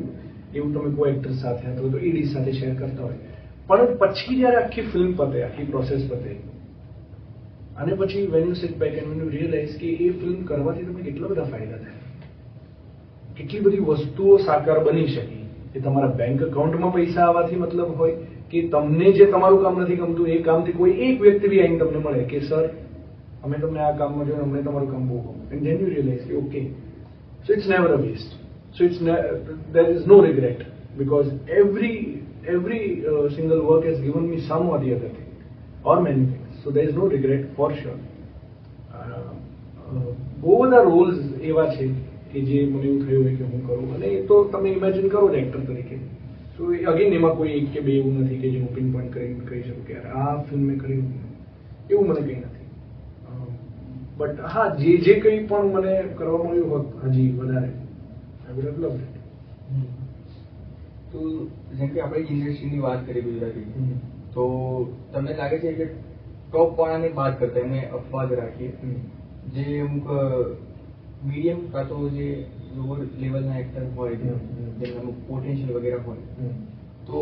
S2: એવું તમે કોઈ એક્ટર સાથે અથવા તો એડી સાથે શેર કરતા હોય. પણ પછી જ્યારે આખી ફિલ્મ પતે, આખી પ્રોસેસ પતે, અને પછી when you sit back and when you realise કે એ ફિલ્મ કરવાથી તમને કેટલા બધા ફાયદા થાય, કેટલી બધી વસ્તુઓ સાકાર બની શકી. એ તમારા બેંક એકાઉન્ટમાં પૈસા આવવાથી મતલબ હોય, કે તમને જે તમારું કામ નથી ગમતું એ કામથી કોઈ એક વ્યક્તિ બી આવીને તમને મળે કે સર અમે તમને આ કામમાં જોયું, અમને તમારું કામ બહુ ગમ્યું, એન્ડ ધેન યુ રિયલાઇઝ કે okay, so it's never a waste, so it's there is no regret. because every single work has given me some or the other thing or many things, so there is no regret for sure. બહુ બધા રોલ્સ એવા છે કે જે મને એવું થયું હોય કે હું કરું, અને એ તો તમે ઇમેજિન કરો જ એક્ટર તરીકે. તો અગેન એમાં કોઈ એક કે બે એવું નથી કે જે હું પિન પોઈન્ટ કરીને કહી શકું કે યાર આ ફિલ્મ મેં કર્યું, એવું મને કંઈ નથી. બટ હા, જે કંઈ પણ મને કરવા મળ્યું હોત હજી વધારે, I would have loved it.
S1: તો જેમ કે આપણે ઇન્ડસ્ટ્રીની વાત કરી ગુજરાતી, તો તમને લાગે છે કે ટોપ વાળાની વાત કરતા એમને અપવાદ રાખીએ, જે અમુક મીડિયમ કાં તો જે લોઅર લેવલના એક્ટર હોય, જેમનું અમુક પોટેન્શિયલ વગેરે હોય, તો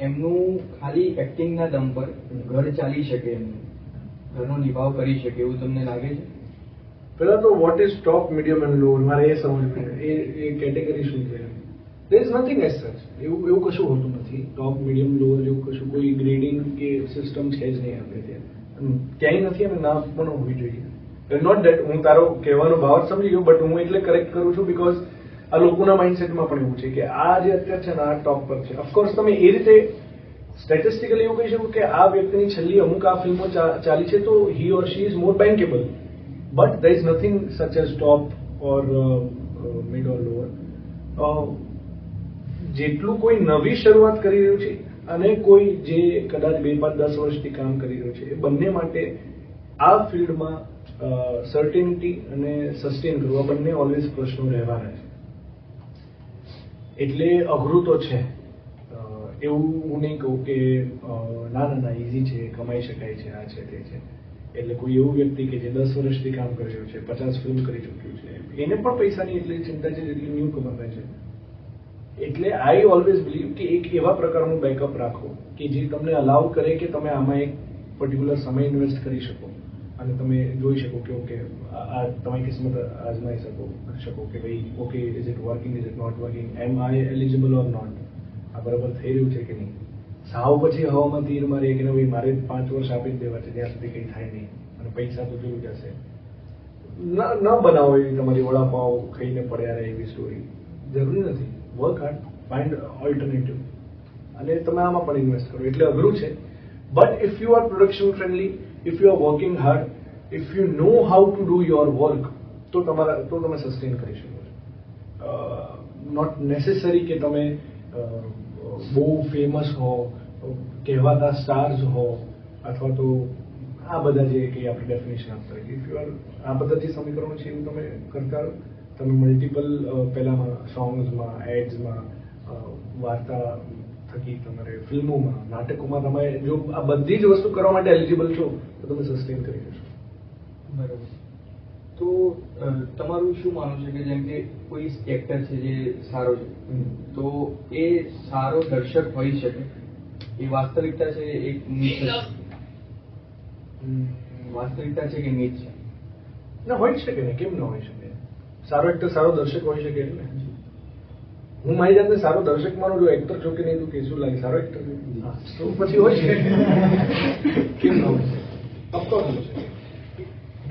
S1: એમનું ખાલી એક્ટિંગના દમ પર ઘર ચાલી શકે, એમનું ઘરનો નિભાવ કરી શકે, એવું તમને લાગે છે?
S2: પહેલા તો what is top, medium and lower, મારે એ સમજવું, એ કેટેગરી શું છે? there is nothing as such. એવું કશું હોતું નથી. ટોપ, મીડિયમ, લોઅર એવું કશું કોઈ ગ્રેડિંગ કે સિસ્ટમ છે જ નહીં આપણે ત્યાં, ક્યાંય નથી અને ના પણ હોવી જોઈએ. નોટ ડેટ હું તારો કહેવાનો ભાવ સમજી ગયો, બટ હું એટલે કરેક્ટ કરું છું બીકોઝ આ લોકોના માઇન્ડસેટમાં પણ એવું છે કે આ જે અત્યારે છે ને આ ટોપ પર છે. ઓફકોર્સ તમે એ રીતે સ્ટેટિસ્ટિકલી એવું કહી શકો કે આ વ્યક્તિની છેલ્લી અમુક આ ફિલ્મો ચાલી છે તો he or she is more bankable, but there is nothing such as top or mid or lower. જેટલું કોઈ નવી શરૂઆત કરી રહ્યું છે અને કોઈ જે કદાચ 2, 5, 10 વર્ષથી કામ કરી રહ્યું છે, એ બંને માટે આ ફિલ્ડમાં સર્ટેનિટી અને સસ્ટેન કરવા બંને ઓલવેઝ પ્રશ્નો રહેવાના છે. એટલે અઘરું તો છે, એવું હું નહીં કહું કે ના ઇઝી છે, કમાઈ શકાય છે, આ છે તે છે. એટલે કોઈ એવું વ્યક્તિ કે જે 10 વર્ષથી કામ કરી રહ્યું છે, 50 ફિલ્મ કરી ચૂક્યું છે, એને પણ પૈસાની એટલી ચિંતા છે જેટલી ન્યૂ કમર છે. એટલે આઈ ઓલવેઝ બિલીવ કે એક એવા પ્રકારનું બેકઅપ રાખો કે જે તમને અલાઉ કરે કે તમે આમાં એક પર્ટિક્યુલર સમય ઇન્વેસ્ટ કરી શકો અને તમે જોઈ શકો કે ઓકે આ તમારી કિસ્મત આજમાઈ શકો કે ભાઈ okay is it working, is it not working, am I eligible or not, આ બરાબર થઈ રહ્યું છે કે નહીં. સાવ પછી હવામાં તીર મારીએ કે ભાઈ મારે 5 વર્ષ આપી જ દેવા છે, ત્યાં સુધી કંઈ થાય નહીં અને પૈસા તો જોયું જશે. ન બનાવો એવી તમારી વડાપાવ ખાઈને પડ્યા રહે એવી સ્ટોરી, જરૂરી નથી. વર્ક હાર્ડ, ફાઇન્ડ ઓલ્ટરનેટિવ અને તમે આમાં પણ ઇન્વેસ્ટ કરો. એટલે અઘરું છે, but if you are production friendly, if you are working hard, if you know how to do your work, તો તમે સસ્ટેન કરી શકો છો. નોટ નેસેસરી કે તમે બહુ ફેમસ હો, કહેવાતા સ્ટાર્સ હો, અથવા તો આ બધા જે કંઈ આપણે ડેફિનેશન આપતા હોય, ઇફ યુ આર આ બધા જે સમીકરણો છે એવું તમે કરતા રહો, તમે મલ્ટિપલ પહેલામાં સોંગ્સમાં, એડ્સમાં, વાર્તા થકી તમારે ફિલ્મોમાં, નાટકોમાં તમે જો આ બધી જ વસ્તુ કરવા માટે એલિજિબલ છો તો તમે સસ્ટેન કરી જશો.
S1: બરાબર. તો તમારું શું માનવું છે કે જેમ કે કોઈ એક્ટર છે જે સારો છે, તો એ સારો દર્શક હોઈ શકે, એ વાસ્તવિકતા છે, એક મિથ છે? વાસ્તવિકતા છે કે મિથ છે?
S2: ના, હોઈ શકે ને, કેમ ન હોઈ શકે? સારો એક્ટર સારો દર્શક હોઈ શકે. એટલે હું મારી જાતને સારો દર્શક માનું, જો એક્ટર છો કે નહીં તો કે શું લાગે સારો એક્ટર તો પછી હોય છે, કેમ ન હોય શકે? ઓફકોર્સ હોય છે.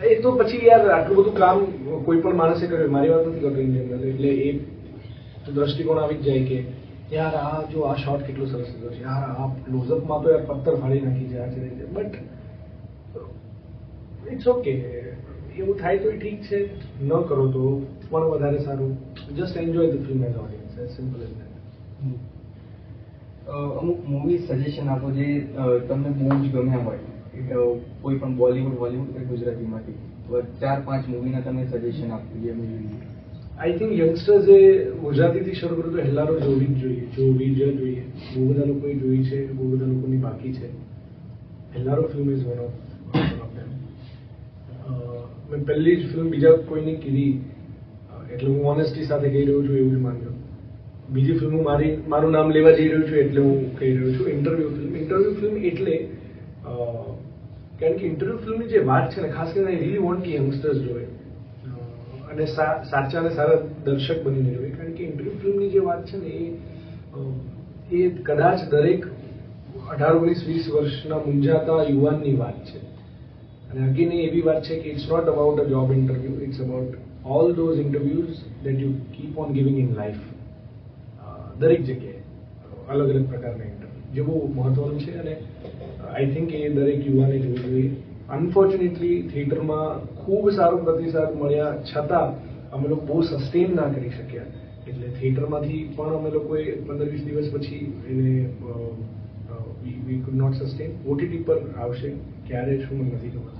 S2: એ તો પછી યાર આટલું બધું કામ કોઈ પણ માણસે કર્યું, મારી વાત નથી કરતો ઇન્ડિયન, એટલે એ દ્રષ્ટિકોણ આવી જ જાય કે યાર આ જો આ શોટ કેટલો સરસ લીધો છે, યાર આ ક્લોઝઅપમાં તો યાર પથ્થર ફાડી નાખી છે, આ છે. બટ ઇટ્સ ઓકે, એવું થાય તો ઠીક છે, ન કરો તો પણ વધારે સારું. Just enjoy the film as audience, as simple as that.
S1: અમુક મૂવી સજેશન આપો જે તમને બહુ જ ગમ્યા હોય, કોઈ પણ બોલિવૂડ, હોલિવૂડ કે ગુજરાતીમાંથી 4-5 મૂવીના તમે સજેશન આપો જે અમે જોઈએ.
S2: આઈ થિંક યંગસ્ટર્સે ગુજરાતીથી શરૂ કરું તો હેલ્લારો જોવી જ જોઈએ. બહુ બધા લોકોએ જોઈ છે, બહુ બધા લોકોની બાકી છે. Hellaro film is one of them. મેં પહેલી જ ફિલ્મ બીજા કોઈની કીધી એટલે હું ઓનેસ્ટી સાથે કહી રહ્યો છું એવું જ માનજો. બીજી ફિલ્મ મારું નામ લેવા જઈ રહ્યું છું એટલે હું કહી રહ્યો છું. ઇન્ટરવ્યુ ફિલ્મ એટલે કારણ કે ઇન્ટરવ્યુ ફિલ્મની જે વાત છે ને, ખાસ કરીને આઈ રિયલી વોન્ટ કે યંગસ્ટર્સ જોવે અને સાચા અને સારા દર્શક બનીને જોવે. કારણ કે ઇન્ટરવ્યુ ફિલ્મની જે વાત છે ને એ કદાચ દરેક 18, 19, 20 વર્ષના મૂંઝાતા યુવાનની વાત છે. અને અગેન એવી વાત છે કે it's not about a job interview, it's about all those interviews that you keep on giving in life. દરેક જગ્યાએ અલગ અલગ પ્રકારના ઇન્ટરવ્યૂ જે બહુ મહત્વનું છે અને આઈ થિંક એ દરેક યુવાને જોવું જોઈએ. અનફોર્ચ્યુનેટલી થિયેટરમાં ખૂબ સારો પ્રતિસાદ મળ્યા છતાં અમે લોકો બહુ સસ્ટેન ના કરી શક્યા, એટલે થિયેટરમાંથી પણ અમે લોકોએ 15-20 દિવસ પછી એને we could not sustain. OTT પર આવશે ક્યારે શું મને નથી ખબર,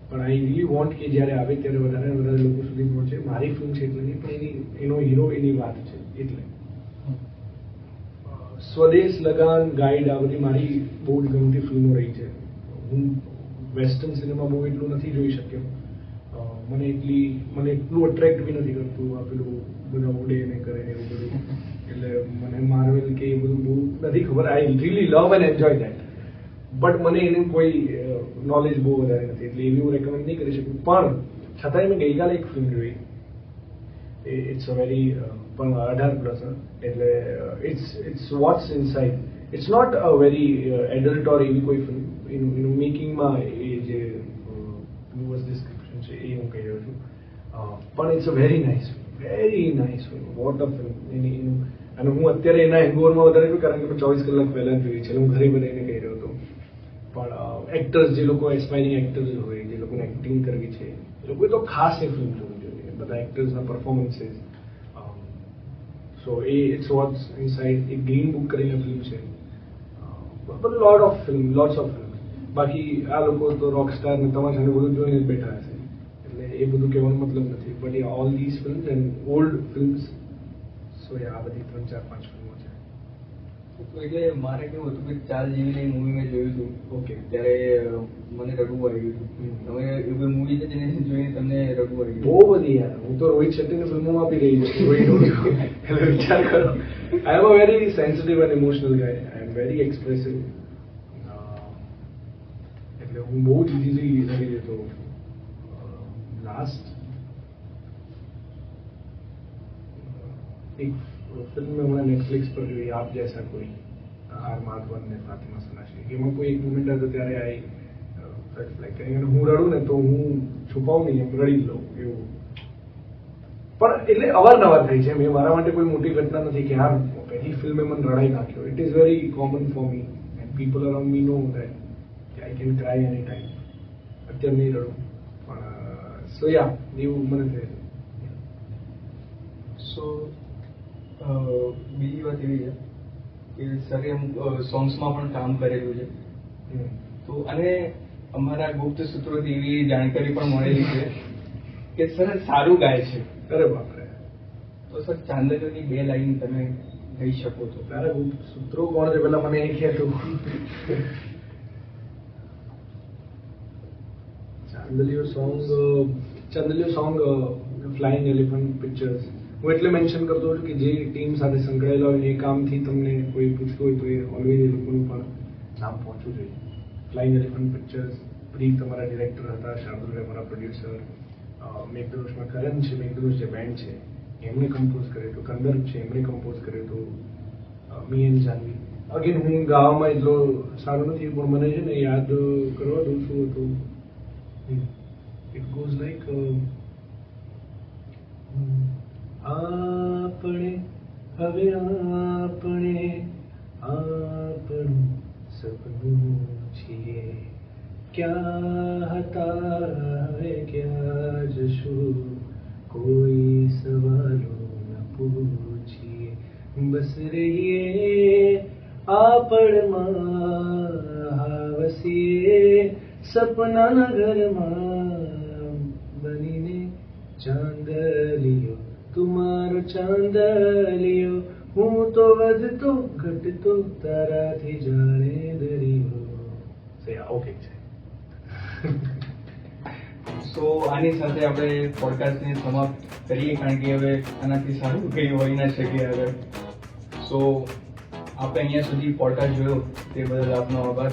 S2: પણ આઈ રિયલી વોન્ટ કે જ્યારે આવે ત્યારે વધારે ને વધારે લોકો સુધી પહોંચે. મારી ફિલ્મ છે એટલે નહીં, પણ એનો હીરો એની વાત છે એટલે. સ્વદેશ, લગાન, ગાઈડ આ બધી મારી બહુ જ ગમતી ફિલ્મો રહી છે. હું વેસ્ટર્ન સિનેમા બહુ એટલું નથી જોઈ શક્યો, મને એટલું અટ્રેક્ટ બી નથી કરતું આ પેલું બધા ઉડે ને કરે ને એવું બધું, એટલે મને માર્વેલ કે એ બધું બહુ નથી ખબર. I really love and enjoy that, but મને એનું કોઈ નોલેજ બહુ વધારે નથી, એટલે એવી હું રેકમેન્ડ નહીં કરી શકું. પણ છતાંય મેં ગઈકાલે એક ફિલ્મ જોઈ, ઇટ્સ અ વેરી પણ 18+, એટલે it's what's inside. It's not a very adult or એવી કોઈ ફિલ્મ, એનું મેકિંગમાં એ જે યુએસ ડિસ્ક્રિપ્શન છે એ હું કહી રહ્યો છું, પણ it's a very nice film. What a film એનું. અને હું અત્યારે એના હેંગઓવરમાં વધારે છું કારણ કે મેં 24 કલાક પહેલા જોઈ છે, હું ઘરે બનાવીને કહી રહ્યો હતો. પણ એક્ટર્સ જે લોકો એસ્પાયરિંગ એક્ટર્સ હોય, જે લોકોને એક્ટિંગ કરવી છે, એ લોકોએ તો ખાસ એ ફિલ્મ જોવી જોઈએ, બધા એક્ટર્સના પરફોર્મન્સીસ. સો એ ઇટ્સ વોટ્સ ઇનસાઇડ. એક ગ્રીન બુક કરીને ફિલ્મ છે, લોટ્સ ઓફ ફિલ્મ. બાકી આ લોકો તો રોકસ્ટાર ને તમાશાને બધું જોઈને જ બેઠા હશે, એટલે એ બધું કહેવાનો મતલબ નથી. But a all this films and old films, so આ બધી 3-4-5 ફિલ્મો છે.
S1: એટલે મારે કેવું હતું કે ચાલ જેવી મૂવી મેં જોયું હતું,
S2: ઓકે,
S1: ત્યારે મને રડવું આવી ગયું હતું. તમે એવી મૂવી છે જેને જોઈને તમને રડવું આવી
S2: બહુ
S1: ગયું?
S2: બધી યાર. હું તો રોહિત શેટ્ટીની ફિલ્મોમાં બી રહી છું, એટલે વિચાર કરો. I am a very sensitive and emotional guy. I am very expressive, એટલે હું બહુ જ ઇઝીલી રડી લેતો હોઉં છું. લાસ્ટ એક ફિલ્મ મેં હમણાં નેટફ્લિક્સ પર જોઈ, આપ જૈસા કોઈ, આર માધવન ને ફાતિમા સનાશી. એમાં કોઈ એક મોમેન્ટ હતો ત્યારે આઈ ફેલ્ટ લાઈક હું રડું ને તો હું છુપાવું નહીં, એમ રડી જ લઉં એવું. પણ એટલે અવારનવાર થઈ છે. મેં મારા માટે કોઈ મોટી ઘટના નથી કે હા પહેલી ફિલ્મે મને રડાઈ નાખ્યો. It is very common for me and people around me know that I can cry any time. અત્યારે નહીં રડું, પણ સો યા એવું મને થયું.
S1: સો બીજી વાત એવી છે કે સરે અમુક સોંગ્સમાં પણ કામ કરેલું છે, તો અને અમારા ગુપ્ત સૂત્રોથી એવી જાણકારી પણ મળેલી છે કે સર સારું ગાય છે.
S2: અરે બાપરે.
S1: તો સર ચાંદલીઓની 2 લાઈન તમે ગાઈ શકો છો?
S2: તારા ગુપ્ત સૂત્રો કોણ છે પેલા મને એ કહે તું. Chandlio song flying elephant pictures. હું એટલે મેન્શન કરતો છું કે જે ટીમ સાથે સંકળાયેલા હોય એ કામથી તમને કોઈ પૂછતું હોય તો એ ઓલવેઝ એ લોકોનું પણ નામ પહોંચવું જોઈએ. ફ્લાઇંગ એલિફન્ટ પિક્ચર્સ, પ્રીત તમારા ડિરેક્ટર હતા, શાર્દુલ અમારા પ્રોડ્યુસર, મેઘધનુષમાં કરણ છે, મેઘધનુષ જે બેન્ડ છે એમને કમ્પોઝ કર્યું હતું, કંદર્પ છે એમણે કમ્પોઝ કર્યું હતું, મી એન્ડ જાનવી. અગેન હું ગાવામાં એટલો સારો નથી પણ મને છે ને યાદ કરવા દઉં શું હતું. ઇટ ગોઝ લાઈક આપણે હવે આપણું સપનું છીએ, ક્યાં હતા હવે ક્યાં જશું, કોઈ સવાલો ન પૂછીએ, બસ રહીએ આપણમાં વસીએ, સપનાના ઘરમાં બનીને ચાંદલિયો તુમારો ચાંદલિયો, હું તો વધતો ઘટતો તારાથી જાણે દરિયો. ઓકે છે.
S1: સો આની સાથે આપણે પોડકાસ્ટને સમાપ્ત કરીએ કારણ કે હવે આનાથી સારું કંઈ હોઈ ના શકે હવે. સો આપણે અહીંયા સુધી પોડકાસ્ટ જોયો તે બદલ આપનો આભાર.